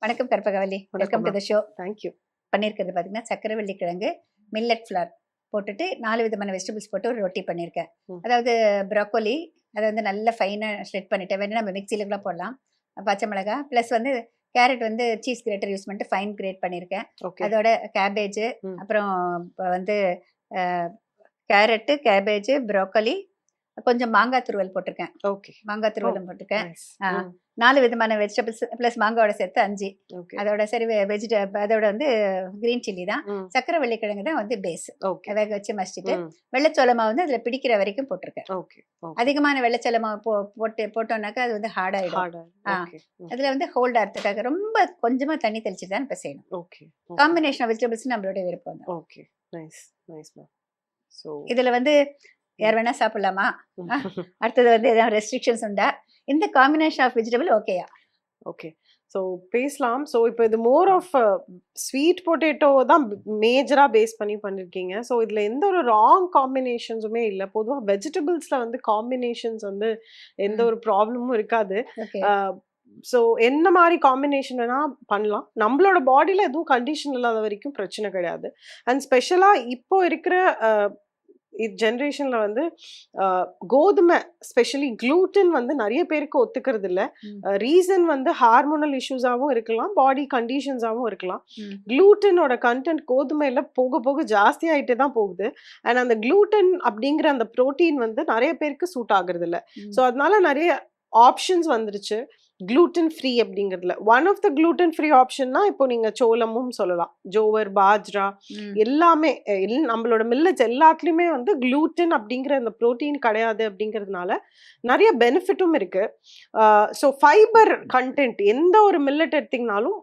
வணக்கம் Karpagavalli. Welcome to the show. Thank you. பண்ணியிருக்கிறது பார்த்தீங்கன்னா சக்கரவள்ளி கிழங்கு, மில்லட் ஃப்ளார் போட்டுட்டு 4 விதமான வெஜிடபிள்ஸ் போட்டு ஒரு ரொட்டி பண்ணியிருக்கேன். அதாவது ப்ரோக்கோலி அதை வந்து நல்லா ஃபைனாக ஷ்ரெட் பண்ணிட்டேன். வேணா நம்ம மிக்சியில் கூட போடலாம். பச்சை மிளகாய் ப்ளஸ் வந்து கேரட் வந்து சீஸ் கிரேட்டர் யூஸ் பண்ணிட்டு ஃபைன் கிரேட் பண்ணியிருக்கேன். அதோட கேபேஜு, அப்புறம் இப்போ வந்து கேரட்டு, கேபேஜு, ப்ரோக்கோலி, கொஞ்சம் மாங்காய் துருவல் போட்டிருக்கேன். ஓகே, மாங்காய் துருவலும் போட்டிருக்கேன். 4 விதமான வெஜிடபிள்ஸ் ப்ளஸ் மாங்காயோட சேர்த்து 5. அதோட சரி அதோட வந்து கிரீன் சில்லி தான். சக்கரவள்ளி கிழங்கு தான் வந்து பேஸ். வேக வச்சு மசிச்சுட்டு வெள்ளைச்சோள மாவு வந்து அதுல பிடிக்கிற வரைக்கும் போட்டிருக்கேன். அதிகமான வெள்ளைச்சோள மாவு போட்டோம்னாக்கா அது வந்து ஹார்ட் ஆயிடும். அதுல வந்து ஹோல்ட் ஆகிறதுக்காக ரொம்ப கொஞ்சமா தண்ணி தெளிச்சுட்டு தான் இப்ப செய்யணும். காம்பினேஷன் வெஜிடபிள்ஸ் நம்மளோட விருப்பம் தான். இதுல வந்து யார் வேணா சாப்பிடலாமா? அடுத்தது வந்து ஏதாவது ரெஸ்ட்ரிக்ஷன்ஸ் உண்டா? இந்த காம்பினேஷன் ஆஃப் வெஜிடபிள் ஓகேயா? ஓகே, ஸோ பேசலாம். ஸோ இப்போ இது மோர் ஆஃப் ஸ்வீட் பொட்டேட்டோ தான் மேஜராக பேஸ் பண்ணி பண்ணியிருக்கீங்க. ஸோ இதில் எந்த ஒரு ராங் காம்பினேஷன்ஸுமே இல்லை. பொதுவாக வெஜிடபிள்ஸில் வந்து காம்பினேஷன்ஸ் வந்து எந்த ஒரு ப்ராப்ளமும் இருக்காது. ஸோ என்ன மாதிரி காம்பினேஷன் வேணால் பண்ணலாம். நம்மளோட பாடியில் எதுவும் கண்டிஷன் இல்லாத வரைக்கும் பிரச்சனை கிடையாது. அண்ட் ஸ்பெஷலாக இப்போ இருக்கிற ஜென்ரேஷன்ல வந்து கோதுமை ஸ்பெஷலி க்ளூட்டன் வந்து நிறைய பேருக்கு ஒத்துக்கிறது இல்லை. ரீசன் வந்து ஹார்மோனல் இஷ்யூஸாகவும் இருக்கலாம், பாடி கண்டிஷன்ஸாகவும் இருக்கலாம். க்ளூட்டனோட கண்டென்ட் கோதுமையில போக போக ஜாஸ்தி ஆகிட்டே தான் போகுது. அண்ட் அந்த க்ளூட்டன் அப்படிங்கிற அந்த ப்ரோட்டீன் வந்து நிறைய பேருக்கு சூட் ஆகுறது இல்லை. ஸோ அதனால நிறைய ஆப்ஷன்ஸ் வந்துருச்சு gluten ஃப்ரீ அப்படிங்கிறதுல. One of the gluten free ஆப்ஷன்னா இப்போ நீங்க சோளமும் சொல்லலாம், ஜோவர், பாஜ்ரா எல்லாமே நம்மளோட மில்லட்ஸ் எல்லாத்துலயுமே வந்து gluten அப்படிங்கிற அந்த ப்ரோட்டீன் கிடையாது. அப்படிங்கிறதுனால நிறைய பெனிஃபிட்டும் இருக்கு. ஸோ ஃபைபர் கண்டென்ட் எந்த ஒரு மில்லட் எடுத்தீங்கனாலும்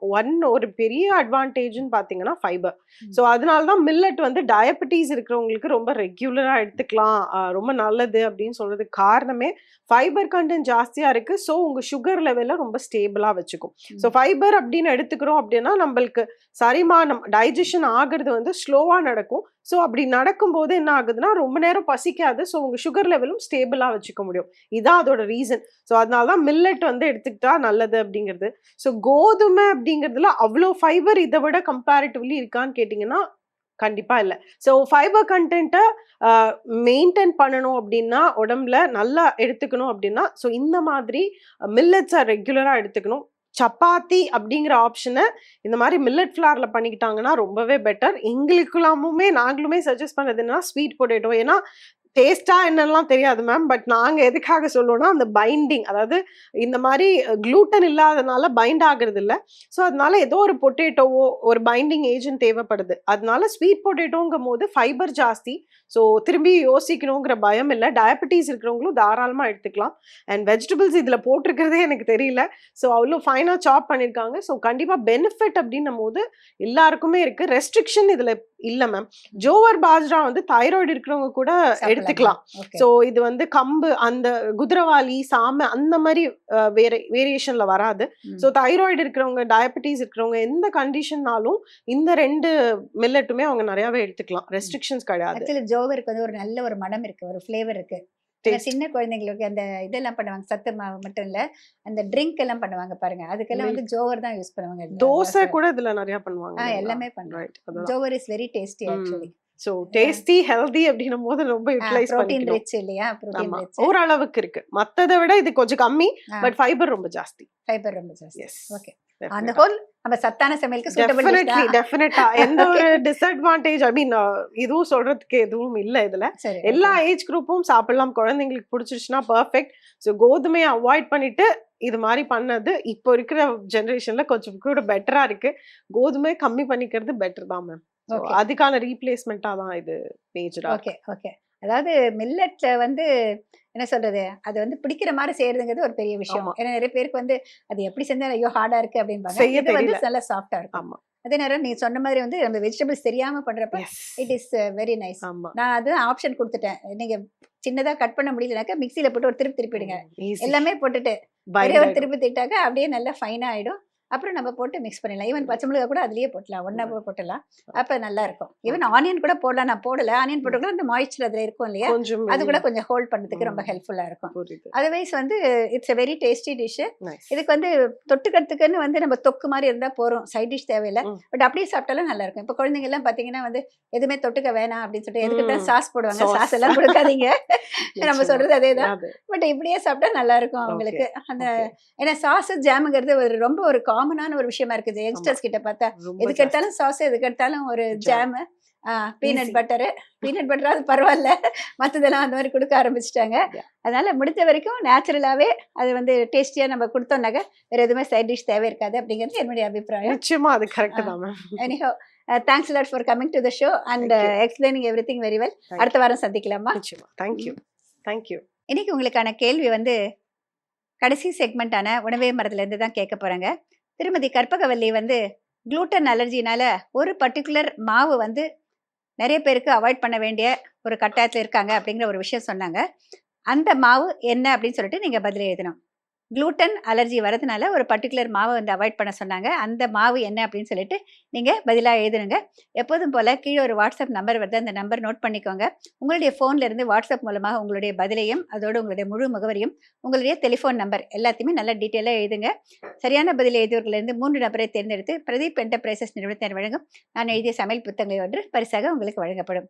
ஒரு பெரிய அட்வான்டேஜ்னு பார்த்தீங்கன்னா ஃபைபர். ஸோ அதனால தான் மில்லட் வந்து டயபெட்டிஸ் இருக்கிறவங்களுக்கு ரொம்ப ரெகுலராக எடுத்துக்கலாம், ரொம்ப நல்லது அப்படின்னு சொல்றதுக்கு காரணமே ஃபைபர் கண்டென்ட் ஜாஸ்தியா இருக்கு. ஸோ உங்க சுகர் லெவல் ரொம்ப ஸ்டேபிளா வச்சுக்கும். ஸோ ஃபைபர் அப்படின்னு எடுத்துக்கிறோம் அப்படின்னா நம்மளுக்கு சரிமானம் டைஜஷன் ஆகுறது வந்து ஸ்லோவா நடக்கும். ஸோ அப்படி நடக்கும்போது என்ன ஆகுதுன்னா ரொம்ப நேரம் பசிக்காது. ஸோ உங்க சுகர் லெவலும் ஸ்டேபிளா வச்சுக்க முடியும். இதான் அதோட ரீசன். ஸோ அதனாலதான் மில்லட் வந்து எடுத்துக்கிட்டா நல்லது அப்படிங்கிறது. ஸோ கோதுமை அப்படிங்கிறதுல அவ்வளோ ஃபைபர் இதை விட கம்பேரிட்டிவ்லி இருக்கான்னு கேட்டீங்கன்னா கண்டிப்பா இல்லை. ஸோ ஃபைபர் கண்டென்ட்டை மெயின்டைன் பண்ணணும் அப்படின்னா, உடம்புல நல்லா எடுத்துக்கணும் அப்படின்னா, ஸோ இந்த மாதிரி மில்லட்ஸை ரெகுலராக எடுத்துக்கணும். சப்பாத்தி அப்படிங்கிற ஆப்ஷனை இந்த மாதிரி மில்லட் ஃப்ளார்ல பண்ணிக்கிட்டாங்கன்னா ரொம்பவே பெட்டர். எங்களுக்குலாமுமே நாங்களுமே சஜஸ்ட் பண்ணது என்னன்னா ஸ்வீட் பொட்டேட்டோ. ஏன்னா டேஸ்டா என்னெல்லாம் தெரியாது மேம், பட் நாங்கள் எதுக்காக சொல்லுவோம்னா அந்த பைண்டிங், அதாவது இந்த மாதிரி க்ளூட்டன் இல்லாதனால பைண்ட் ஆகுறது இல்லை. ஸோ அதனால ஏதோ ஒரு பொட்டேட்டோவோ ஒரு பைண்டிங் ஏஜென்ட் தேவைப்படுது. அதனால ஸ்வீட் பொட்டேட்டோங்கும் போது ஃபைபர் ஜாஸ்தி. ஸோ திரும்பி யோசிக்கணுங்கிற பயம் இல்லை. டயபெட்டிஸ் இருக்கிறவங்களும் தாராளமாக எடுத்துக்கலாம். அண்ட் வெஜிடபிள்ஸ் இதில் போட்டிருக்கிறதே எனக்கு தெரியல. ஸோ அவ்வளோ ஃபைனாக சாப் பண்ணியிருக்காங்க. ஸோ கண்டிப்பாக பெனிஃபிட் அப்படின்னும் போது எல்லாருக்குமே இருக்குது. ரெஸ்ட்ரிக்ஷன் இதில் இல்லை மேம். ஜோவர், பாஜ்ரா வந்து தைராய்டு இருக்கிறவங்க கூட எடுத்துக்கலாம். ஸோ இது வந்து கம்பு, அந்த குதிரவாளி, சாமை அந்த மாதிரி வேரியேஷன்ல வராது. ஸோ தைராய்டு இருக்கிறவங்க, டயபெட்டிஸ் இருக்கிறவங்க எந்த கண்டிஷன்னாலும் இந்த 2 மில்லட்டுமே அவங்க நிறையவே எடுத்துக்கலாம். ரெஸ்ட்ரிக்ஷன்ஸ் கிடையாது. ஜோவருக்கு வந்து ஒரு நல்ல ஒரு மனம் இருக்கு, ஒரு ஃபிளேவர் இருக்கு. சின்ன குழந்தைங்களுக்கு அந்த இதெல்லாம் பண்ணுவாங்க, சத்து மாவு மட்டும் இல்ல, அந்த ட்ரிங்க் எல்லாம் பண்ணுவாங்க பாருங்க, அதுக்கெல்லாம் வந்து ஜோவர் தான் யூஸ் பண்ணுவாங்க. தோசை கூட இதுல நிறைய பண்ணுவாங்க. எல்லாமே பண்ணுவாங்க. Jowar is very tasty actually. So tasty, healthy அப்படின்னும் போது ரொம்ப யூட்டிலைஸ் புரோட்டீன் ரிச் இல்லையா? புரோட்டீன் ரிச் ஓரளவுக்கு இருக்கு. மத்ததை விட இது கொஞ்சம் கம்மி, பட் ஃபைபர் ரொம்ப ஜாஸ்தி. ஃபைபர் ரொம்ப ஜாஸ்தி. ஓகே, அந்த ஹோல் நம்ம சத்தான சமையலுக்கு சூட்டபிள். டெஃபினட்டா எந்த ஒரு டிஸ்அட்வான்டேஜ் ஐ மீன் இதுவும் சொல்றதுக்கு எதுவும் இல்லை. இதுல எல்லா ஏஜ் குரூப்பும் சாப்பிடலாம். குழந்தைங்களுக்கு பிடிச்சிருச்சுன்னா பர்ஃபெக்ட். ஸோ கோதுமையை அவாய்ட் பண்ணிட்டு இது மாதிரி பண்ணது இப்போ இருக்கிற ஜெனரேஷன்ல கொஞ்சம் கூட பெட்டரா இருக்கு. கோதுமை கம்மி பண்ணிக்கிறது பெட்டர் தான் மேம். அதுக்கான ரீப்ளேஸ்மெண்டா தான் இது மேஜரா. ஓகே ஓகே, அதாவது மில்லட்ல வந்து என்ன சொல்றது, அது வந்து பிடிக்கிற மாதிரி செய்யறதுங்கிறது ஒரு பெரிய விஷயம். ஏன்னா நிறைய பேருக்கு வந்து அது எப்படி செஞ்சா ஐயோ ஹார்டா இருக்கு அப்படின்னு இது வந்து நல்லா சாஃப்டா இருக்கும். அதே நேரம் நீ சொன்ன மாதிரி வந்து நம்ம வெஜிடபிள்ஸ் தெரியாம பண்றப்ப இட் இஸ் வெரி நைஸ். நான் அது ஆப்ஷன் கொடுத்துட்டேன். நீங்க சின்னதா கட் பண்ண முடியலனாக்கா மிக்சியில போட்டு ஒரு திருப்பிடுங்க. எல்லாமே போட்டுட்டு ஒரே ஒரு திருப்பி திட்டாக்க அப்படியே நல்லா ஃபைனா ஆயிடும். அப்புறம் நம்ம போட்டு மிக்ஸ் பண்ணிடலாம். ஈவன் பச்சை மிளகா கூட அதுலயே போட்டலாம், ஒண்ணா போட்டுலாம். அப்ப நல்லா இருக்கும். ஈவன் ஆனியன் கூட போடலாம், நான் போடல. ஆனியன் போட்டுக்கலாம், அந்த மாய்ஸ்சர் அதுல இருக்கும் இல்லையா, கொஞ்சம் அது கூட கொஞ்சம் ஹோல்ட் பண்றதுக்கு ரொம்ப ஹெல்ப்ஃபுல்லா இருக்கும். புரியுது. அதர்வைஸ் வந்து it's a very tasty dish. Nice. இதுக்கு வந்து தொட்டுக்கிறதுக்குன்னு வந்து நம்ம தொக்கு மாதிரி இருந்தா போறோம், சைட் டிஷ் தேவையில்லை. பட் அப்படியே சாப்பிட்டாலும் நல்லா இருக்கும். இப்போ குழந்தைங்க எல்லாம் பாத்தீங்கன்னா வந்து எதுவுமே தொட்டுக்க வேணாம் அப்படின்னு சொல்லிட்டு எதுக்கு தான் சாஸ் போடுவாங்க. Sauce. சாஸ் எல்லாம் கொடுக்காதீங்க. நம்ம சொல்றது அதேதான். அது. பட் இப்படியே சாப்பிட்டா நல்லா இருக்கும் அவங்களுக்கு. அந்த Okay. ஏன்னா சாஸ் ஜாமுங்கிறது ஒரு ரொம்ப ஒரு காமனான ஒரு விஷயமா இருக்குது யங்ஸ்டர்ஸ் கிட்ட பார்த்தா. ரொம்ப எதுக்கு எடுத்தாலும் சாஸ், எதுக்கு எடுத்தாலும் ஒரு Jam. Jam, peanut Easy. Butter. Peanut பட்டராவது பரவாயில்ல, மற்றதெல்லாம் அந்த மாதிரி கொடுக்க ஆரம்பிச்சிட்டாங்க. Yeah. அதனால முடிஞ்ச வரைக்கும் நேச்சுரலாவே அது வந்து டேஸ்டியா நம்ம கொடுத்தோம்னாக்க வேற எதுவுமே சைட் டிஷ் தேவை இருக்காது அப்படிங்கிறது என்னுடைய அபிப்பிராயம். நிச்சயமா அது கரெக்ட் தான் ma'am. Anyhow, thanks a lot for coming to the show and Thank you. explaining everything very well. Thank அடுத்த வாரம் சந்திக்கலாமா? நிச்சயமா. தேங்க்யூ. தேங்க்யூ. இன்னைக்கு உங்களுக்கான கேள்வி வந்து கடைசி செக்மெண்டான உணவே மரத்துலேருந்து தான் கேட்க போகிறேங்க. திருமதி கற்பகவல்லி வந்து குளூட்டன் அலர்ஜினால ஒரு பர்டிகுலர் மாவு வந்து நிறைய பேருக்கு அவாய்ட் பண்ண வேண்டிய ஒரு கட்டாயத்தில் இருக்காங்க அப்படிங்கிற ஒரு விஷயம் சொன்னாங்க. அந்த மாவு என்ன அப்படின்னு சொல்லிட்டு நீங்கள் பதில் எழுதணும். குளூட்டன் அலர்ஜி வரதுனால ஒரு பர்டிகுலர் மாவை வந்து அவாய்ட் பண்ண சொன்னாங்க. அந்த மாவு என்ன அப்படின்னு சொல்லிட்டு நீங்கள் பதிலாக எழுதுனுங்க. எப்போதும் போல் கீழே ஒரு வாட்ஸ்அப் நம்பர் வருது, அந்த நம்பர் நோட் பண்ணிக்கோங்க. உங்களுடைய ஃபோன்லேருந்து வாட்ஸ்அப் மூலமாக உங்களுடைய பதிலையும் அதோடு உங்களுடைய முழு முகவரியும் உங்களுடைய டெலிஃபோன் நம்பர் எல்லாத்தையுமே நல்லா டீட்டெயிலாக எழுதுங்க. சரியான பதில் எழுதியவர்களிருந்து 3 நபரை தேர்ந்தெடுத்து பிரதீப் என்டர்பிரைசஸ் நிறுவனத்தினர் வழங்கும் நான் எழுதிய சமையல் புத்தகங்களை ஒன்று பரிசாக உங்களுக்கு வழங்கப்படும்.